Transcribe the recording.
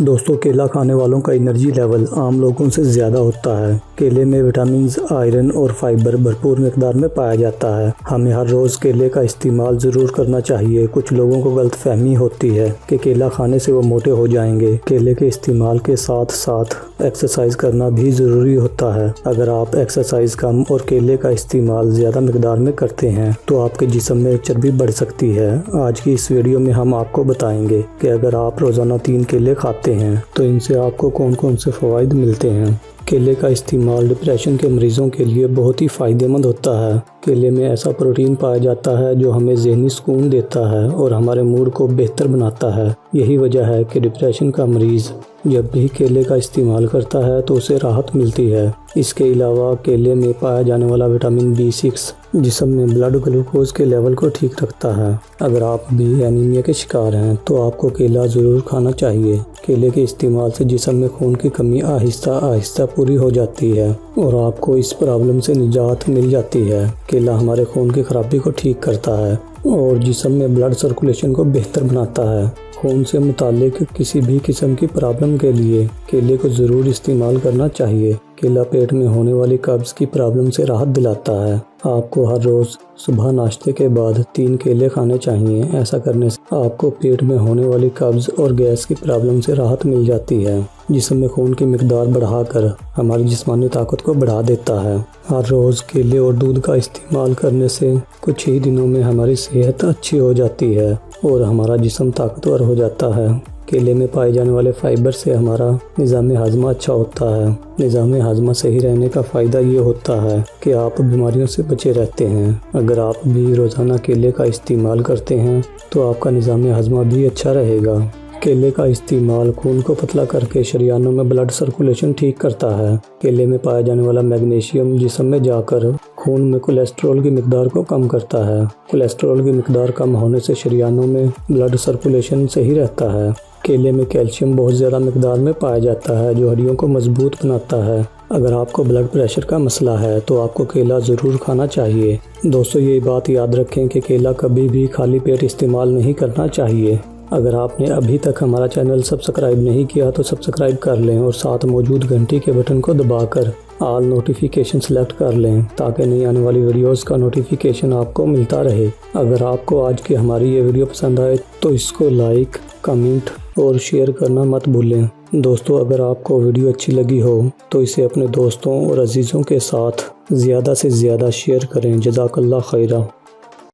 دوستوں کیلا کھانے والوں کا انرجی لیول عام لوگوں سے زیادہ ہوتا ہے۔ کیلے میں وٹامنز، آئرن اور فائبر بھرپور مقدار میں پایا جاتا ہے۔ ہمیں ہر روز کیلے کا استعمال ضرور کرنا چاہیے۔ کچھ لوگوں کو غلط فہمی ہوتی ہے کہ کیلا کھانے سے وہ موٹے ہو جائیں گے۔ کیلے کے استعمال کے ساتھ ساتھ ایکسرسائز کرنا بھی ضروری ہوتا ہے۔ اگر آپ ایکسرسائز کم اور کیلے کا استعمال زیادہ مقدار میں کرتے ہیں تو آپ کے جسم میں چربی بڑھ سکتی ہے۔ آج کی اس ویڈیو میں ہم آپ کو بتائیں گے کہ اگر آپ روزانہ 3 کیلے کھاتے ہیں تو ان سے آپ کو کون کون سے فوائد ملتے ہیں۔ کیلے کا استعمال ڈپریشن کے مریضوں کے لیے بہت ہی فائدہ مند ہوتا ہے۔ کیلے میں ایسا پروٹین پایا جاتا ہے جو ہمیں ذہنی سکون دیتا ہے اور ہمارے موڈ کو بہتر بناتا ہے۔ یہی وجہ ہے کہ ڈپریشن کا مریض جب بھی کیلے کا استعمال کرتا ہے تو اسے راحت ملتی ہے۔ اس کے علاوہ کیلے میں پایا جانے والا وٹامن B6 جسم میں بلڈ گلوکوز کے لیول کو ٹھیک رکھتا ہے۔ اگر آپ بھی اینیمیا کے شکار ہیں تو آپ کو کیلا ضرور کھانا چاہیے۔ کیلے کے استعمال سے جسم میں خون کی کمی آہستہ آہستہ پوری ہو جاتی ہے اور آپ کو اس پرابلم سے نجات مل جاتی ہے۔ کیلا ہمارے خون کی خرابی کو ٹھیک کرتا ہے اور جسم میں بلڈ سرکولیشن کو بہتر بناتا ہے۔ خون سے متعلق کسی بھی قسم کی پرابلم کے لیے کیلے کو ضرور استعمال کرنا چاہیے۔ کیلا پیٹ میں ہونے والی قبض کی پرابلم سے راحت دلاتا ہے۔ آپ کو ہر روز صبح ناشتے کے بعد 3 کیلے کھانے چاہیے۔ ایسا کرنے سے آپ کو پیٹ میں ہونے والی قبض اور گیس کی پرابلم سے راحت مل جاتی ہے۔ جسم میں خون کی مقدار بڑھا کر ہماری جسمانی طاقت کو بڑھا دیتا ہے۔ ہر روز کیلے اور دودھ کا استعمال کرنے سے کچھ ہی دنوں میں ہماری صحت اچھی ہو جاتی ہے اور ہمارا جسم طاقتور ہو جاتا ہے۔ کیلے میں پائے جانے والے فائبر سے ہمارا نظام ہاضمہ اچھا ہوتا ہے۔ نظام ہاضمہ صحیح رہنے کا فائدہ یہ ہوتا ہے کہ آپ بیماریوں سے بچے رہتے ہیں۔ اگر آپ بھی روزانہ کیلے کا استعمال کرتے ہیں تو آپ کا نظام ہاضمہ بھی اچھا رہے گا۔ کیلے کا استعمال خون کو پتلا کر کے شریانوں میں بلڈ سرکولیشن ٹھیک کرتا ہے۔ کیلے میں پایا جانے والا میگنیشیم جسم میں جا کر خون میں کولیسٹرول کی مقدار کو کم کرتا ہے۔ کولیسٹرول کی مقدار کم ہونے سے شریانوں میں بلڈ سرکولیشن صحیح رہتا ہے۔ کیلے میں کیلشیم بہت زیادہ مقدار میں پایا جاتا ہے جو ہڈیوں کو مضبوط بناتا ہے۔ اگر آپ کو بلڈ پریشر کا مسئلہ ہے تو آپ کو کیلا ضرور کھانا چاہیے۔ دوستو یہ بات یاد رکھیں کہ کیلا کبھی بھی خالی پیٹ استعمال نہیں کرنا چاہیے۔ اگر آپ نے ابھی تک ہمارا چینل سبسکرائب نہیں کیا تو سبسکرائب کر لیں اور ساتھ موجود گھنٹی کے بٹن کو دبا کر آل نوٹیفیکیشن سلیکٹ کر لیں تاکہ نئی آنے والی ویڈیوز کا نوٹیفیکیشن آپ کو ملتا رہے۔ اگر آپ کو آج کی ہماری یہ ویڈیو پسند آئے تو اس کو لائک، کمنٹ اور شیئر کرنا مت بھولیں۔ دوستو اگر آپ کو ویڈیو اچھی لگی ہو تو اسے اپنے دوستوں اور عزیزوں کے ساتھ زیادہ سے زیادہ شیئر کریں۔ جزاک اللہ خیرہ۔